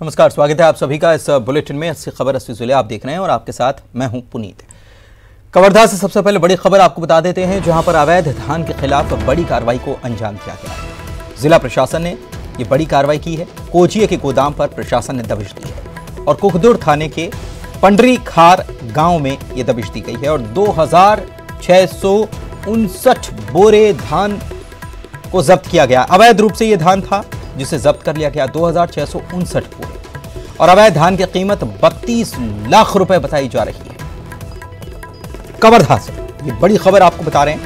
नमस्कार, स्वागत है आप सभी का इस बुलेटिन में। अस्सी खबर अस्सी जिले आप देख रहे हैं और आपके साथ मैं हूं पुनीत। कवर्धा से सबसे पहले बड़ी खबर आपको बता देते हैं, जहां पर अवैध धान के खिलाफ बड़ी कार्रवाई को अंजाम दिया गया है। जिला प्रशासन ने ये बड़ी कार्रवाई की है। कोचिए के गोदाम पर प्रशासन ने दबिश दी है और कुकदुर थाने के पंडरी खार गांव में ये दबिश दी गई है और 2659 बोरे धान को जब्त किया गया। अवैध रूप से ये धान था जिसे जब्त कर लिया गया 2659 बोरे और अवैध धान की कीमत 32 लाख रुपए बताई जा रही है। कवर्धा से ये बड़ी खबर आपको बता रहे हैं।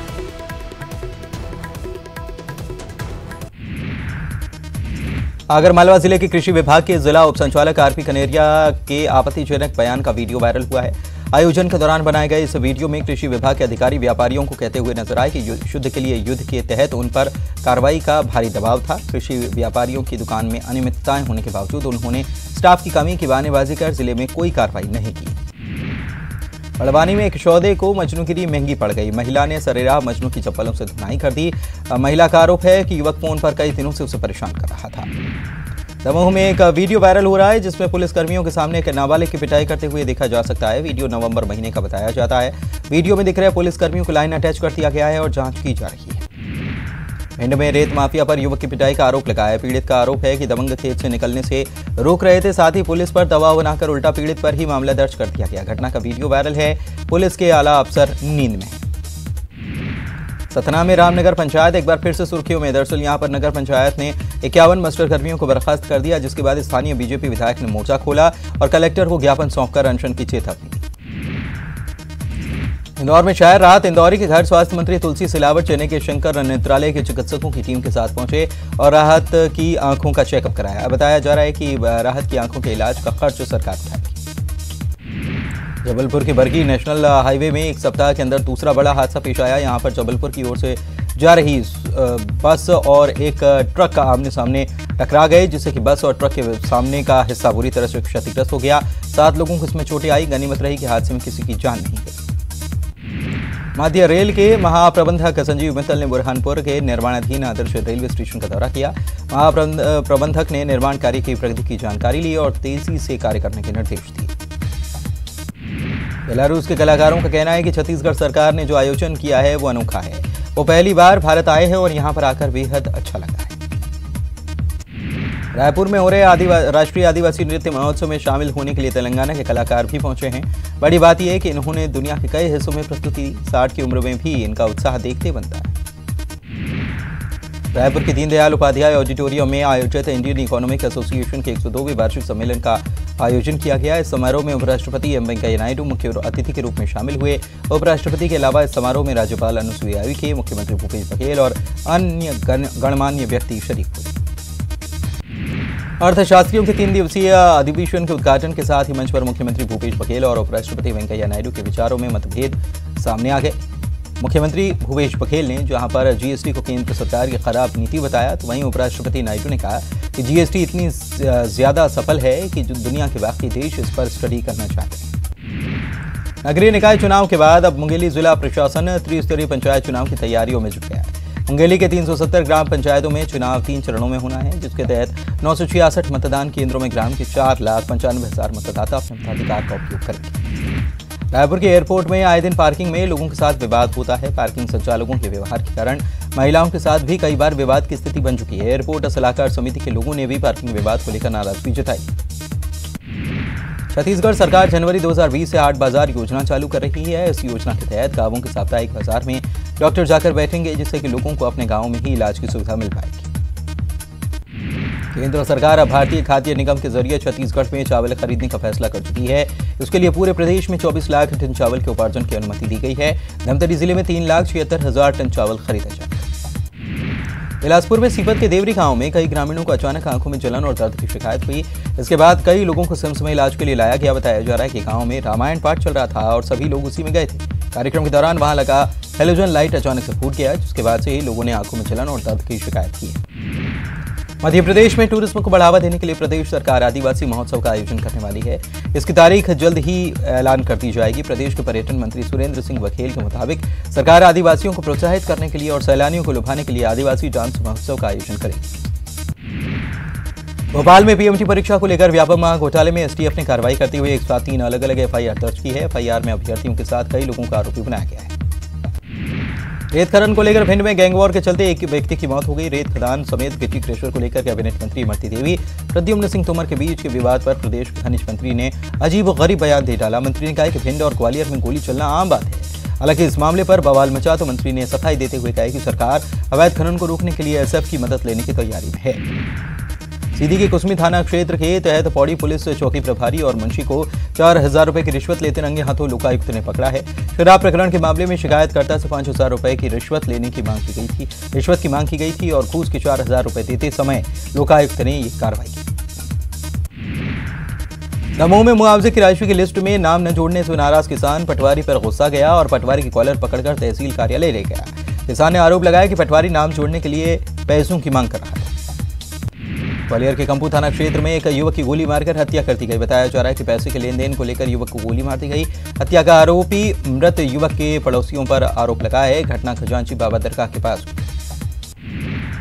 आगरमालवा जिले के कृषि विभाग के जिला उप संचालक आरपी कनेरिया के आपत्तिजनक बयान का वीडियो वायरल हुआ है। आयोजन के दौरान बनाए गए इस वीडियो में कृषि विभाग के अधिकारी व्यापारियों को कहते हुए नजर आए कि युद्ध के लिए युद्ध के तहत उन पर कार्रवाई का भारी दबाव था। कृषि व्यापारियों की दुकान में अनियमितताएं होने के बावजूद उन्होंने स्टाफ की कमी की बहानेबाजी कर जिले में कोई कार्रवाई नहीं की। बड़वानी में एक सौदे को मजनूगिरी महंगी पड़ गई। महिला ने सरेराह मजनू की चप्पलों से धुनाई कर दी। महिला का आरोप है कि युवक फोन पर कई दिनों से उसे परेशान कर रहा था। दमोह में एक वीडियो वायरल हो रहा है जिसमें पुलिस कर्मियों के सामने एक नाबालिग की पिटाई करते हुए देखा जा सकता है। वीडियो नवंबर महीने का बताया जाता है। वीडियो में दिख रहे पुलिस कर्मियों को लाइन अटैच कर दिया गया है और जांच की जा रही है। भिंड में रेत माफिया पर युवक की पिटाई का आरोप लगाया है। पीड़ित का आरोप है कि दबंग खेत से निकलने से रोक रहे थे, साथ ही पुलिस पर दबाव बनाकर उल्टा पीड़ित पर ही मामला दर्ज कर दिया गया। घटना का वीडियो वायरल है। पुलिस के आला अफसर नींद में। सतना में रामनगर पंचायत एक बार फिर से सुर्खियों में। दरअसल यहां पर नगर पंचायत ने 51 मस्टर कर्मियों को बर्खास्त कर दिया, जिसके बाद स्थानीय बीजेपी विधायक ने मोर्चा खोला और कलेक्टर को ज्ञापन सौंपकर अनशन की चेतावनी दी। इंदौर में शायर राहत इंदौरी के घर स्वास्थ्य मंत्री तुलसी सिलावट चेन्नई के शंकर नेत्रालय के चिकित्सकों की टीम के साथ पहुंचे और राहत की आंखों का चेकअप कराया। बताया जा रहा है कि राहत की आंखों के इलाज का खर्च सरकार उठाएगी। जबलपुर के बरगी नेशनल हाईवे में एक सप्ताह के अंदर दूसरा बड़ा हादसा पेश आया। यहां पर जबलपुर की ओर से जा रही बस और एक ट्रक आमने सामने टकरा गए, जिससे कि बस और ट्रक के सामने का हिस्सा बुरी तरह से क्षतिग्रस्त हो गया। 7 लोगों को इसमें चोटें आई। गनीमत रही कि हादसे में किसी की जान नहीं गई। मध्य रेल के महाप्रबंधक संजीव मित्तल ने बुरहानपुर के निर्माणाधीन आदर्श रेलवे स्टेशन का दौरा किया। महाप्रबंधक ने निर्माण कार्य की प्रगति की जानकारी ली और तेजी से कार्य करने के निर्देश दिए। बेलारूस के कलाकारों का कहना है कि छत्तीसगढ़ सरकार ने जो आयोजन किया है वो अनोखा है। वो पहली बार भारत आए हैं और यहां पर आकर बेहद अच्छा लगा है। रायपुर में हो रहे राष्ट्रीय आदिवासी नृत्य महोत्सव में शामिल होने के लिए तेलंगाना के कलाकार भी पहुंचे हैं। बड़ी बात यह है कि इन्होंने दुनिया के कई हिस्सों में प्रस्तुति दी। 60 की उम्र में भी इनका उत्साह देखते बनता है। रायपुर के दीनदयाल उपाध्याय ऑडिटोरियम में आयोजित इंडियन इकोनॉमिक एसोसिएशन के 102वें वार्षिक सम्मेलन का आयोजन किया गया। इस समारोह में उपराष्ट्रपति एम वेंकैया नायडू मुख्य अतिथि के रूप में शामिल हुए। उपराष्ट्रपति के अलावा इस समारोह में राज्यपाल अनुसुईया उइके, मुख्यमंत्री भूपेश बघेल और अन्य गणमान्य व्यक्ति शरीक हुए। अर्थशास्त्रियों के 3 दिवसीय अधिवेशन के उद्घाटन के साथ ही मंच पर मुख्यमंत्री भूपेश बघेल और उपराष्ट्रपति वेंकैया नायडू के विचारों में मतभेद सामने आ गए। मुख्यमंत्री भूपेश बघेल ने जहां पर जीएसटी को केंद्र सरकार की खराब नीति बताया, तो वहीं उपराष्ट्रपति नायडू ने कहा कि जीएसटी इतनी ज्यादा सफल है कि जो दुनिया के बाकी देश इस पर स्टडी करना चाहते हैं। नगरीय निकाय चुनाव के बाद अब मुंगेली जिला प्रशासन त्रिस्तरीय पंचायत चुनाव की तैयारियों में जुट गया है। मुंगेली के 370 ग्राम पंचायतों में चुनाव 3 चरणों में होना है, जिसके तहत 966 मतदान केंद्रों में ग्राम के 4,95,000 मतदाता अपने मताधिकार का उपयोग करेंगे। रायपुर के एयरपोर्ट में आए दिन पार्किंग में लोगों के साथ विवाद होता है। पार्किंग संचालकों के व्यवहार के कारण महिलाओं के साथ भी कई बार विवाद की स्थिति बन चुकी है। एयरपोर्ट सलाहकार समिति के लोगों ने भी पार्किंग विवाद को लेकर नाराजगी जताई। छत्तीसगढ़ सरकार जनवरी 2020 से 8 बाजार योजना चालू कर रही है। इस योजना के तहत गांवों के साप्ताहिक बाजार में डॉक्टर जाकर बैठेंगे, जिससे कि लोगों को अपने गांव में ही इलाज की सुविधा मिल पाएगी। केंद्र सरकार अब भारतीय खाद्य निगम के जरिए छत्तीसगढ़ में चावल खरीदने का फैसला कर चुकी है। इसके लिए पूरे प्रदेश में 24 लाख टन चावल के उपार्जन की अनुमति दी गई है। धमतरी जिले में 3,76,000 टन चावल खरीदा जाएगा। बिलासपुर में सीपत के देवरी गांव में कई ग्रामीणों को अचानक आंखों में जलन और दर्द की शिकायत हुई। इसके बाद कई लोगों को सिम्स में इलाज के लिए लाया गया। बताया जा रहा है कि गांव में रामायण पाठ चल रहा था और सभी लोग उसी में गए थे। कार्यक्रम के दौरान वहां लगा हेलोजन लाइट अचानक से फूट गया, जिसके बाद से ही लोगों ने आंखों में जलन और दर्द की शिकायत की। मध्य प्रदेश में टूरिज्म को बढ़ावा देने के लिए प्रदेश सरकार आदिवासी महोत्सव का आयोजन करने वाली है। इसकी तारीख जल्द ही ऐलान कर दी जाएगी। प्रदेश के पर्यटन मंत्री सुरेंद्र सिंह बघेल के मुताबिक सरकार आदिवासियों को प्रोत्साहित करने के लिए और सैलानियों को लुभाने के लिए आदिवासी डांस महोत्सव का आयोजन करेगी। भोपाल में पीएमटी परीक्षा को लेकर व्यापक घोटाले में एसटीएफ ने कार्रवाई करते हुए 103 अलग अलग एफआईआर दर्ज की है। एफआईआर में अभ्यर्थियों के साथ कई लोगों को आरोपी बनाया गया है। रेत खनन को लेकर भिंड में गैंगवॉर के चलते एक व्यक्ति की मौत हो गई। रेत खदान समेत गिट्टी क्रशर को लेकर कैबिनेट मंत्री इमरती देवी प्रद्युम्न सिंह तोमर के बीच के विवाद पर प्रदेश के खनिज मंत्री ने अजीब व गरीब बयान दे डाला। मंत्री ने कहा कि भिंड और ग्वालियर में गोली चलना आम बात है। हालांकि इस मामले पर बवाल मचा तो मंत्री ने सफाई देते हुए कहा कि सरकार अवैध खनन को रोकने के लिए एसएफ की मदद लेने की तैयारी में है। सीधी के कुसमी थाना क्षेत्र के तहत पौड़ी पुलिस चौकी प्रभारी और मुंशी को 4000 रुपए की रिश्वत लेते रंगे हाथों लोकायुक्त ने पकड़ा है। शराब प्रकरण के मामले में शिकायतकर्ता से 5000 रुपए की रिश्वत लेने की मांग की गई थी। रिश्वत की मांग की गई थी और घूस के 4000 रुपए देते समय लोकायुक्त ने ये कार्रवाई की। दमोह में मुआवजे की राशि की लिस्ट में नाम न जोड़ने से नाराज किसान पटवारी पर गुस्सा गया और पटवारी की कॉलर पकड़कर तहसील कार्यालय ले गया। किसान ने आरोप लगाया कि पटवारी नाम जोड़ने के लिए पैसों की मांग कर रहा था। ग्वालियर के कंपू थाना क्षेत्र में एक युवक की गोली मारकर हत्या कर दी गई। बताया जा रहा है कि पैसे के लेन देन को लेकर युवक को गोली मार दी गई। हत्या का आरोपी मृत युवक के पड़ोसियों पर आरोप लगाया है। घटना खजांची बाबा दरगाह के पास हुई।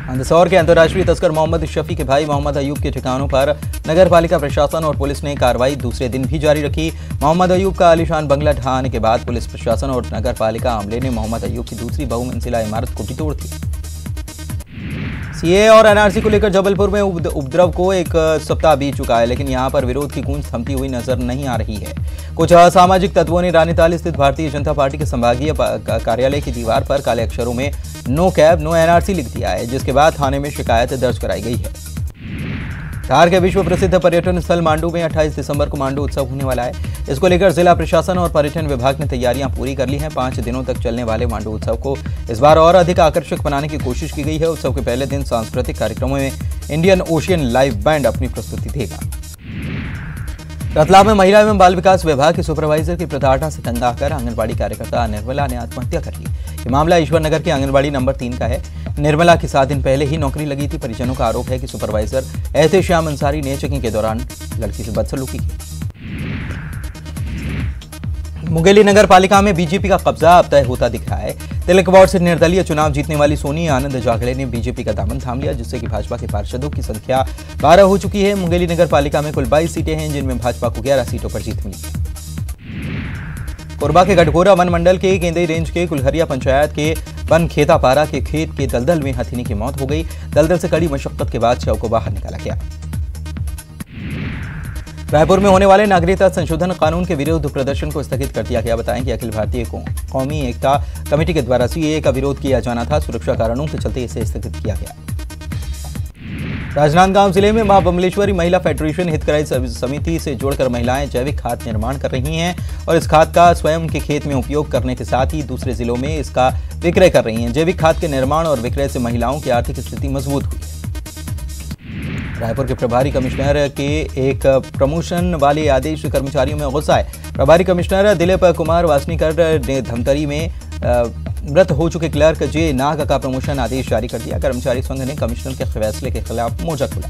मंदसौर के अंतर्राष्ट्रीय तस्कर मोहम्मद शफी के भाई मोहम्मद अयूब के ठिकानों पर नगर पालिका प्रशासन और पुलिस ने कार्रवाई दूसरे दिन भी जारी रखी। मोहम्मद अयूब का आलीशान बंगला ढहाने के बाद पुलिस प्रशासन और नगर पालिका अमले ने मोहम्मद अयूब की दूसरी बहुमंजिला इमारत को भी तोड़ दिया। सीए और एनआरसी को लेकर जबलपुर में उपद्रव को एक सप्ताह बीत चुका है, लेकिन यहां पर विरोध की गूंज थमती हुई नजर नहीं आ रही है। कुछ असामाजिक तत्वों ने रानीताल स्थित भारतीय जनता पार्टी के संभागीय कार्यालय की दीवार पर काले अक्षरों में नो कैब नो एनआरसी लिख दिया है, जिसके बाद थाने में शिकायत दर्ज कराई गई है। धार के विश्व प्रसिद्ध पर्यटन स्थल मांडू में 28 दिसंबर को मांडू उत्सव होने वाला है। इसको लेकर जिला प्रशासन और पर्यटन विभाग ने तैयारियां पूरी कर ली हैं। 5 दिनों तक चलने वाले मांडू उत्सव को इस बार और अधिक आकर्षक बनाने की कोशिश की गई है। उत्सव के पहले दिन सांस्कृतिक कार्यक्रमों में इंडियन ओशियन लाइव बैंड अपनी प्रस्तुति देगा। रतलाम में महिला एवं बाल विकास विभाग के सुपरवाइजर की प्रताड़ना से तंग आकर आंगनबाड़ी कार्यकर्ता निर्मला ने आत्महत्या कर ली। ये मामला ईश्वर नगर के आंगनबाड़ी नंबर 3 का है। निर्मला की 7 दिन पहले ही नौकरी लगी थी। परिजनों का आरोप है कि सुपरवाइजर एहतेशाम अंसारी ने चेकिंग के दौरान लड़की से बदसलूकी की। मुंगेली नगर पालिका में बीजेपी का कब्जा अब तय होता दिख रहा है। तिलक वार्ड से निर्दलीय चुनाव जीतने वाली सोनी आनंद जागड़े ने बीजेपी का दामन थाम लिया, जिससे कि भाजपा के पार्षदों की संख्या 12 हो चुकी है। मुंगेली नगर पालिका में कुल 22 सीटें हैं, जिनमें भाजपा को 11 सीटों पर जीत मिली है। कोरबा के गढ़गोरा वन मंडल के केंद्रीय रेंज के कुलहरिया पंचायत के वन खेतापारा के खेत के दलदल में हथिनी की मौत हो गई। दलदल से कड़ी मशक्कत के बाद शव को बाहर निकाला गया। रायपुर में होने वाले नागरिकता संशोधन कानून के विरोध प्रदर्शन को स्थगित कर दिया गया। बताएं कि अखिल भारतीय कौमी एकता कमेटी के द्वारा सीएए का विरोध किया जाना था। सुरक्षा कारणों के चलते इसे स्थगित किया गया। राजनांदगांव जिले में मां बमलेश्वरी महिला फेडरेशन हितग्राही समिति से जोड़कर महिलाएं जैविक खाद निर्माण कर रही हैं और इस खाद का स्वयं के खेत में उपयोग करने के साथ ही दूसरे जिलों में इसका विक्रय कर रही हैं। जैविक खाद के निर्माण और विक्रय से महिलाओं की आर्थिक स्थिति मजबूत हुई है। रायपुर के प्रभारी कमिश्नर के एक प्रमोशन वाले आदेश कर्मचारियों में गुस्सा है। प्रभारी कमिश्नर दिलीप कुमार वासनीकर ने धमतरी में मृत हो चुके क्लर्क जे नाग का प्रमोशन आदेश जारी कर दिया। कर्मचारी संघ ने कमिश्नर के फैसले के खिलाफ मोर्चा खोला।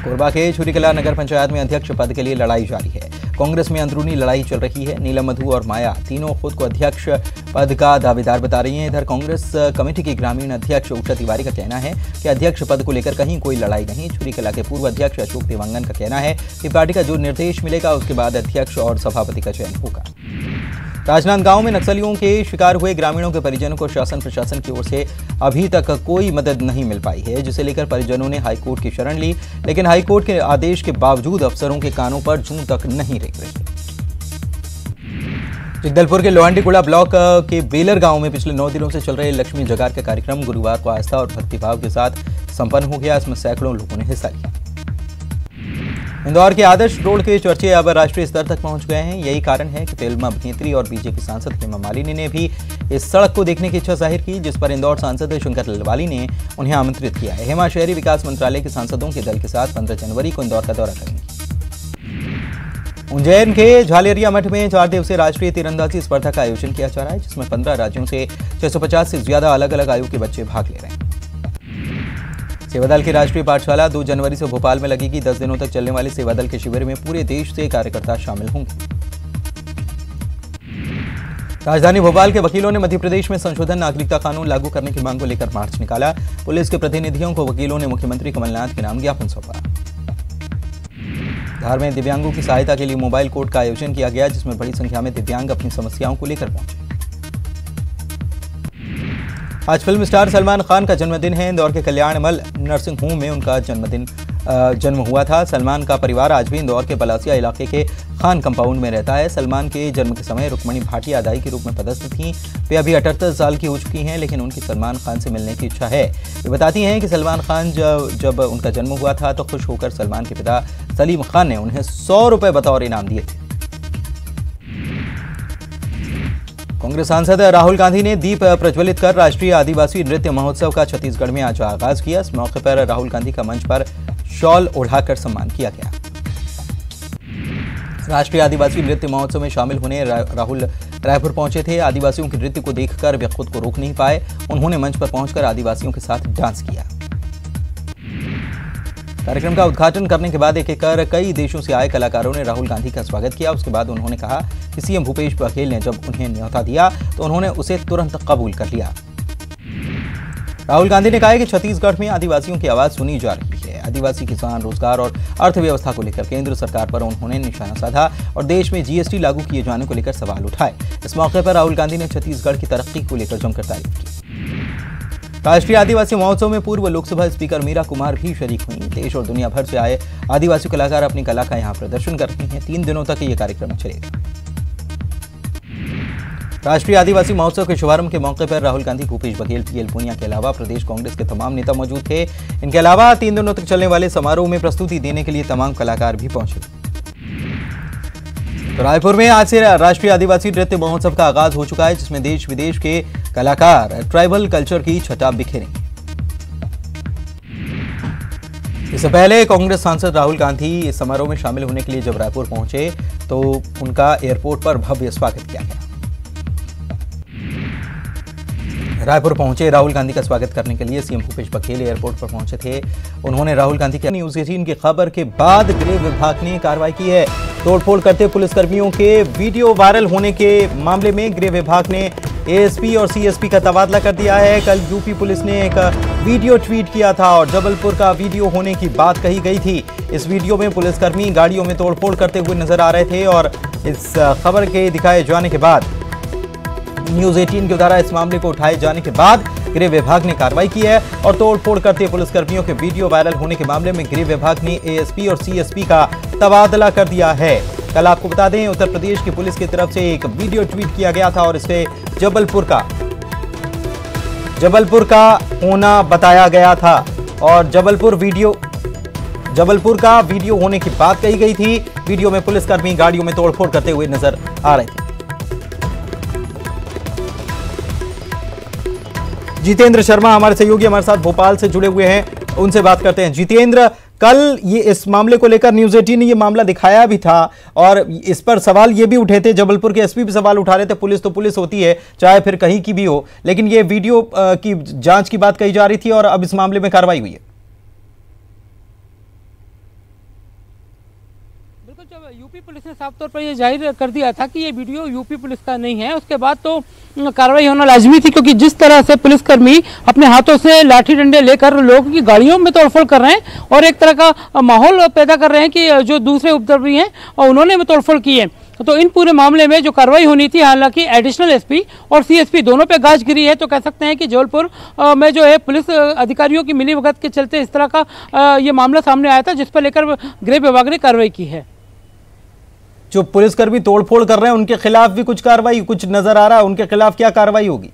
कोरबा के छुरीकला नगर पंचायत में अध्यक्ष पद के लिए लड़ाई जारी है। कांग्रेस में अंदरूनी लड़ाई चल रही है। नीलम मधु और माया तीनों खुद को अध्यक्ष पद का दावेदार बता रही हैं। इधर कांग्रेस कमेटी की ग्रामीण अध्यक्ष उषा तिवारी का कहना है कि अध्यक्ष पद को लेकर कहीं कोई लड़ाई नहीं। छुरीकला के पूर्व अध्यक्ष अशोक देवांगन का कहना है कि पार्टी का जो निर्देश मिलेगा उसके बाद अध्यक्ष और सभापति का चयन होगा। राजनांदगांव में नक्सलियों के शिकार हुए ग्रामीणों के परिजनों को शासन प्रशासन की ओर से अभी तक कोई मदद नहीं मिल पाई है, जिसे लेकर परिजनों ने हाईकोर्ट की शरण ली, लेकिन हाईकोर्ट के आदेश के बावजूद अफसरों के कानों पर जूं तक नहीं रेंग रही। जगदलपुर के लोहांडीगुड़ा ब्लॉक के बेलर गांव में पिछले 9 दिनों से चल रहे लक्ष्मी जगार का कार्यक्रम गुरुवार को आस्था और भक्तिभाव के साथ संपन्न हो गया। इसमें सैकड़ों लोगों ने हिस्सा लिया। इंदौर के आदर्श रोड के चर्चे अब राष्ट्रीय स्तर तक पहुंच गए हैं। यही कारण है कि फिल्म अभिनेत्री और बीजेपी सांसद हेमा मालिनी ने भी इस सड़क को देखने की इच्छा जाहिर की, जिस पर इंदौर सांसद शंकर ललवाली ने उन्हें आमंत्रित किया है। हेमा शहरी विकास मंत्रालय के सांसदों के दल के साथ 15 जनवरी को इंदौर का दौरा करेंगी। उज्जैन के झालेरिया मठ में 4 दिवसीय राष्ट्रीय तीरंदाजी स्पर्धा का आयोजन किया जा रहा है, जिसमें 15 राज्यों से 650 से ज्यादा अलग अलग आयु के बच्चे भाग ले रहे हैं। सेवादल की राष्ट्रीय पाठशाला 2 जनवरी से भोपाल में लगेगी। 10 दिनों तक चलने वाले सेवादल के शिविर में पूरे देश से कार्यकर्ता शामिल होंगे। राजधानी भोपाल के वकीलों ने मध्य प्रदेश में संशोधन नागरिकता कानून लागू करने की मांग को लेकर मार्च निकाला। पुलिस के प्रतिनिधियों को वकीलों ने मुख्यमंत्री कमलनाथ के नाम ज्ञापन सौंपा। धार में दिव्यांगों की सहायता के लिए मोबाइल कोर्ट का आयोजन किया गया, जिसमें बड़ी संख्या में दिव्यांग अपनी समस्याओं को लेकर पहुंचे। आज फिल्म स्टार सलमान खान का जन्मदिन है। इंदौर के कल्याणमल नर्सिंग होम में उनका जन्म हुआ था। सलमान का परिवार आज भी इंदौर के पलासिया इलाके के खान कंपाउंड में रहता है। सलमान के जन्म के समय रुक्मणी भाटिया दाई के रूप में पदस्थ थीं। वे अभी 78 साल की हो चुकी हैं, लेकिन उनकी सलमान खान से मिलने की इच्छा है। वे बताती हैं कि सलमान खान जब उनका जन्म हुआ था तो खुश होकर सलमान के पिता सलीम खान ने उन्हें 100 रुपए बतौर इनाम दिए थे। कांग्रेस सांसद राहुल गांधी ने दीप प्रज्वलित कर राष्ट्रीय आदिवासी नृत्य महोत्सव का छत्तीसगढ़ में आज आगाज किया। इस मौके पर राहुल गांधी का मंच पर शॉल ओढ़ाकर सम्मान किया गया। राष्ट्रीय आदिवासी नृत्य महोत्सव में शामिल होने राहुल रायपुर पहुंचे थे। आदिवासियों के नृत्य को देखकर वे खुद को रोक नहीं पाए। उन्होंने मंच पर पहुंचकर आदिवासियों के साथ डांस किया। कार्यक्रम का उद्घाटन करने के बाद एक कर कई देशों से आए कलाकारों ने राहुल गांधी का स्वागत किया। उसके बाद उन्होंने कहा कि सीएम भूपेश बघेल ने जब उन्हें न्योता दिया तो उन्होंने उसे तुरंत कबूल कर लिया। राहुल गांधी ने कहा कि छत्तीसगढ़ में आदिवासियों की आवाज सुनी जा रही है। आदिवासी किसान, रोजगार और अर्थव्यवस्था को लेकर केंद्र सरकार पर उन्होंने निशाना साधा और देश में जीएसटी लागू किए जाने को लेकर सवाल उठाए। इस मौके पर राहुल गांधी ने छत्तीसगढ़ की तरक्की को लेकर जमकर तारीफ की। राष्ट्रीय आदिवासी महोत्सव में पूर्व लोकसभा स्पीकर मीरा कुमार भी शरीक हुई। देश और दुनिया भर से आए आदिवासी कलाकार अपनी कला का यहां प्रदर्शन कर रहे हैं। 3 दिनों तक ये कार्यक्रम चलेगा। राष्ट्रीय आदिवासी महोत्सव के शुभारंभ के मौके पर राहुल गांधी, भूपेश बघेल, पीएल पुनिया के अलावा प्रदेश कांग्रेस के तमाम नेता मौजूद थे। इनके अलावा 3 दिनों तक चलने वाले समारोह में प्रस्तुति देने के लिए तमाम कलाकार भी पहुंचे। तो रायपुर में आज से राष्ट्रीय आदिवासी नृत्य महोत्सव का आगाज हो चुका है, जिसमें देश विदेश के कलाकार ट्राइबल कल्चर की छटा बिखेरेंगे। इससे पहले कांग्रेस सांसद राहुल गांधी इस समारोह में शामिल होने के लिए जब रायपुर पहुंचे तो उनका एयरपोर्ट पर भव्य स्वागत किया गया। रायपुर पहुंचे राहुल गांधी का स्वागत करने के लिए सीएम भूपेश बघेल एयरपोर्ट पर पहुंचे थे। उन्होंने राहुल गांधी के न्यूज़ 18 की खबर के बाद गृह विभाग ने कार्रवाई की है। तोड़फोड़ करते पुलिसकर्मियों के वीडियो वायरल होने के मामले में गृह विभाग ने एएसपी और सीएसपी का तबादला कर दिया है। कल यूपी पुलिस ने एक वीडियो ट्वीट किया था और जबलपुर का वीडियो होने की बात कही गई थी। इस वीडियो में पुलिसकर्मी गाड़ियों में तोड़फोड़ करते हुए नजर आ रहे थे और इस खबर के दिखाए जाने के बाद न्यूज़ 18 के द्वारा इस मामले को उठाए जाने के बाद गृह विभाग ने कार्रवाई की है और तोड़फोड़ करते पुलिसकर्मियों के वीडियो वायरल होने के मामले में गृह विभाग ने एएसपी और सीएसपी का तबादला कर दिया है। कल आपको बता दें, उत्तर प्रदेश की पुलिस की तरफ से एक वीडियो ट्वीट किया गया था और इससे जबलपुर का होना बताया गया था और जबलपुर का वीडियो होने की बात कही गई थी। वीडियो में पुलिसकर्मी गाड़ियों में तोड़फोड़ करते हुए नजर आ रहे थे। जितेंद्र शर्मा हमारे सहयोगी हमारे साथ भोपाल से जुड़े हुए हैं, उनसे बात करते हैं। जितेंद्र, कल ये इस मामले को लेकर न्यूज़ 18 ने ये मामला दिखाया भी था और इस पर सवाल ये भी उठे थे, जबलपुर के एसपी भी सवाल उठा रहे थे। पुलिस तो पुलिस होती है, चाहे फिर कहीं की भी हो, लेकिन ये वीडियो की जांच की बात कही जा रही थी और अब इस मामले में कार्रवाई हुई है। यूपी पुलिस ने साफ तौर पर यह जाहिर कर दिया था कि ये वीडियो यूपी पुलिस का नहीं है। उसके बाद तो कार्रवाई होना लाजमी थी, क्योंकि जिस तरह से पुलिसकर्मी अपने हाथों से लाठी डंडे लेकर लोगों की गाड़ियों में तोड़फोड़ कर रहे हैं और एक तरह का माहौल पैदा कर रहे हैं कि जो दूसरे उपद्रवी हैं और उन्होंने भी तोड़फोड़ की है। तो इन पूरे मामले में जो कार्रवाई होनी थी, हालांकि एडिशनल एसपी और सीएसपी दोनों पे गाज गिरी है। तो कह सकते हैं कि जबलपुर में जो है पुलिस अधिकारियों की मिलीभगत के चलते इस तरह का ये मामला सामने आया था, जिस पर लेकर गृह विभाग ने कार्रवाई की है। जो पुलिसकर्मी तोड़फोड़ कर रहे हैं उनके खिलाफ भी कुछ कार्रवाई कुछ नजर आ रहा है, उनके खिलाफ क्या कार्रवाई होगी?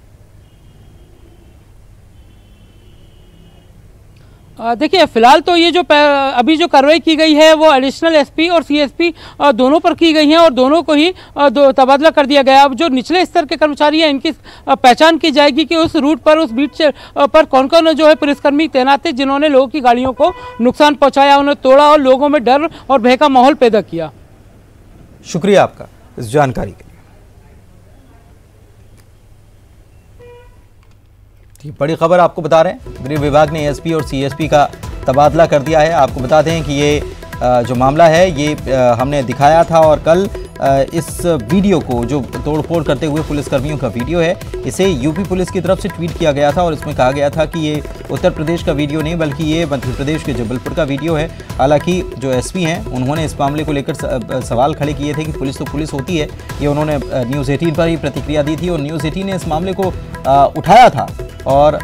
देखिए, फिलहाल तो ये जो अभी जो कार्रवाई की गई है वो एडिशनल एसपी और सीएसपी दोनों पर की गई है और दोनों को ही तबादला कर दिया गया। अब जो निचले स्तर के कर्मचारी हैं, इनकी पहचान की जाएगी कि उस रूट पर, उस बीट पर कौन कौन जो है पुलिसकर्मी तैनात थे जिन्होंने लोगों की गाड़ियों को नुकसान पहुंचाया, उन्हें तोड़ा और लोगों में डर और भय का माहौल पैदा किया। शुक्रिया आपका इस जानकारी के लिए। बड़ी खबर आपको बता रहे हैं, गृह विभाग ने एसपी और सीएसपी का तबादला कर दिया है। आपको बता दें कि ये जो मामला है ये हमने दिखाया था और कल इस वीडियो को, जो तोड़फोड़ करते हुए पुलिसकर्मियों का वीडियो है, इसे यूपी पुलिस की तरफ से ट्वीट किया गया था और इसमें कहा गया था कि ये उत्तर प्रदेश का वीडियो नहीं बल्कि ये मध्य प्रदेश के जबलपुर का वीडियो है। हालांकि जो एसपी हैं उन्होंने इस मामले को लेकर सवाल खड़े किए थे कि पुलिस तो पुलिस होती है। ये उन्होंने न्यूज़ 18 पर ही प्रतिक्रिया दी थी और न्यूज़ 18 ने इस मामले को उठाया था और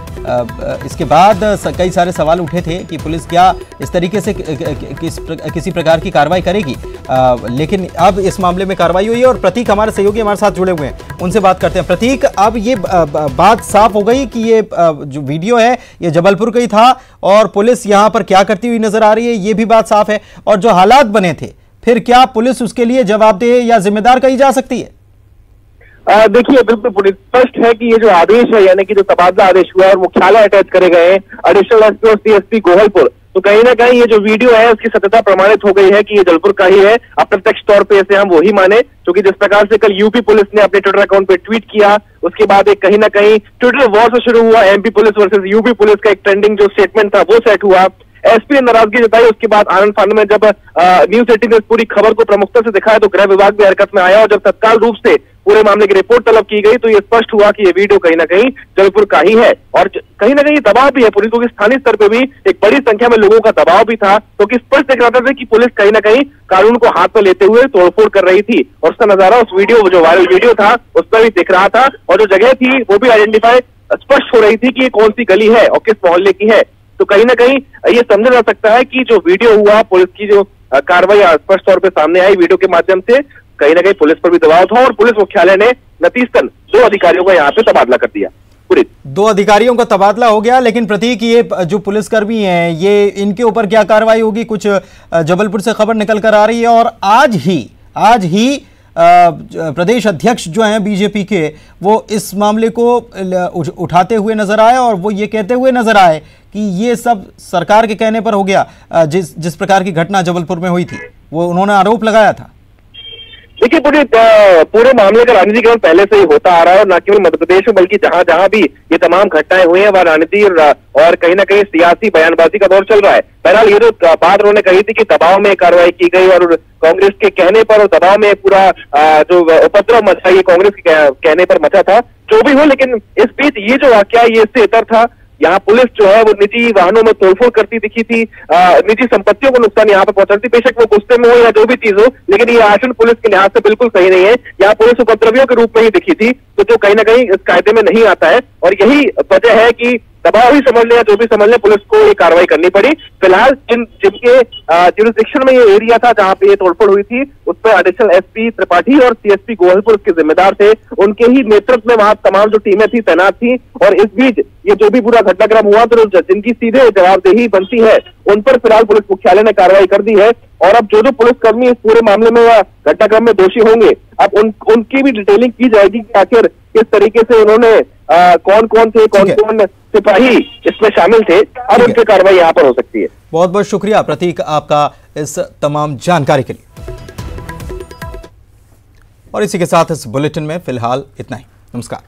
इसके बाद कई सारे सवाल उठे थे कि पुलिस क्या इस तरीके से किसी प्रकार की कार्रवाई करेगी। लेकिन अब इस मामले में कार्रवाई हुई है और प्रतीक हमारे सहयोगी हमारे साथ जुड़े हुए हैं, उनसे बात करते हैं। प्रतीक, अब ये बात साफ हो गई कि ये जो वीडियो है ये जबलपुर का ही था और पुलिस यहाँ पर क्या करती हुई नजर आ रही है, ये भी बात साफ है। और जो हालात बने थे, फिर क्या पुलिस उसके लिए जवाबदेह या जिम्मेदार कही जा सकती है? देखिए, बिल्कुल पुलिस स्पष्ट है कि ये जो आदेश है, यानी कि जो तबादला आदेश हुआ है और मुख्यालय अटैच करे गए हैं एडिशनल एसपी और सीएसपी गोहलपुर, तो कहीं ना कहीं ये जो वीडियो है उसकी सत्यता प्रमाणित हो गई है कि ये जबलपुर का ही है। अप्रत्यक्ष तौर पे इसे हम वही माने, क्योंकि जिस प्रकार से कल यूपी पुलिस ने अपने ट्विटर अकाउंट पे ट्वीट किया, उसके बाद एक कहीं ना कहीं ट्विटर वॉर से शुरू हुआ MP police versus UP police का एक ट्रेंडिंग जो स्टेटमेंट था वो सेट हुआ। एसपी ने नाराजगी जताई, उसके बाद आनंद फानन में जब न्यूज़ 18 ने इस पूरी खबर को प्रमुखता से दिखाया तो गृह विभाग भी हरकत में आया और जब तत्काल रूप से पूरे मामले की रिपोर्ट तलब की गई तो ये स्पष्ट हुआ कि ये वीडियो कहीं ना कहीं जबलपुर का ही है और कहीं ना कहीं दबाव भी है पुलिस को, स्थानीय स्तर पे भी एक बड़ी संख्या में लोगों का दबाव भी था, क्योंकि स्पष्ट दिख रहा था कि पुलिस कहीं ना कहीं कानून को हाथ में लेते हुए तोड़फोड़ कर रही थी और उसका नजारा उस वीडियो, जो वायरल वीडियो था, उसमें भी दिख रहा था और जो जगह थी वो भी आइडेंटिफाई स्पष्ट हो रही थी कि ये कौन सी गली है और किस मोहल्ले की है। तो कहीं ना कहीं ये समझा जा सकता है कि जो वीडियो हुआ, पुलिस की जो कार्रवाई स्पष्ट तौर पे सामने आई वीडियो के माध्यम से, कहीं ना कहीं पुलिस पर भी दबाव था और पुलिस मुख्यालय ने नतीजतन 2 अधिकारियों का यहाँ पे तबादला कर दिया। पूरी 2 अधिकारियों का तबादला हो गया, लेकिन प्रतीक, ये जो पुलिसकर्मी हैं, ये इनके ऊपर क्या कार्रवाई होगी? कुछ जबलपुर से खबर निकल कर आ रही है और आज ही प्रदेश अध्यक्ष जो हैं बीजेपी के, वो इस मामले को उठाते हुए नजर आए और वो ये कहते हुए नजर आए कि ये सब सरकार के कहने पर हो गया। जिस प्रकार की घटना जबलपुर में हुई थी, वो उन्होंने आरोप लगाया था। देखिए, पूरे मामले का राजनीतिकरण पहले से ही होता आ रहा है और न केवल मध्य प्रदेश में बल्कि जहां जहां भी ये तमाम घटनाएं हुई हैं वहां राजनीति और कहीं ना कहीं सियासी बयानबाजी का दौर चल रहा है। बहरहाल ये जो बात उन्होंने कही थी कि दबाव में कार्रवाई की गई और कांग्रेस के कहने पर और दबाव में पूरा जो उपद्रव मचा, ये कांग्रेस के कहने पर मचा था, जो भी हो, लेकिन इस बीच ये जो वाकया ये इससे इतर था। यहाँ पुलिस जो है वो निजी वाहनों में तोड़फोड़ करती दिखी थी, निजी संपत्तियों को नुकसान यहाँ पर पहुंचाती, बेशक वो गुस्से में हो या जो भी चीज हो, लेकिन ये आचरण पुलिस के लिहाज से बिल्कुल सही नहीं है। यहाँ पुलिस उपद्रवियों के रूप में ही दिखी थी, तो जो कहीं ना कहीं इस कायदे में नहीं आता है और यही वजह है कि दबाव ही समझ ले या जो भी समझ ले, पुलिस को ये कार्रवाई करनी पड़ी। फिलहाल जिनके जुरिस्डिक्शन में ये एरिया था जहां पे ये तोड़फोड़ हुई थी, उस पर एडिशनल एसपी त्रिपाठी और सीएसपी गोहलपुर उसके जिम्मेदार थे, उनके ही नेतृत्व में वहां तमाम जो टीमें थी तैनात थी और इस बीच ये जो भी पूरा घटनाक्रम हुआ तो जिनकी सीधे जवाबदेही बनती है उन पर फिलहाल पुलिस मुख्यालय ने कार्रवाई कर दी है और अब जो पुलिसकर्मी इस पूरे मामले में या घटनाक्रम में दोषी होंगे, अब उनकी भी डिटेलिंग की जाएगी कि आखिर किस तरीके से उन्होंने कौन कौन सिपाही इसमें शामिल थे, अब उनकी कार्रवाई यहाँ पर हो सकती है। बहुत बहुत शुक्रिया प्रतीक आपका इस तमाम जानकारी के लिए। और इसी के साथ इस बुलेटिन में फिलहाल इतना ही। नमस्कार।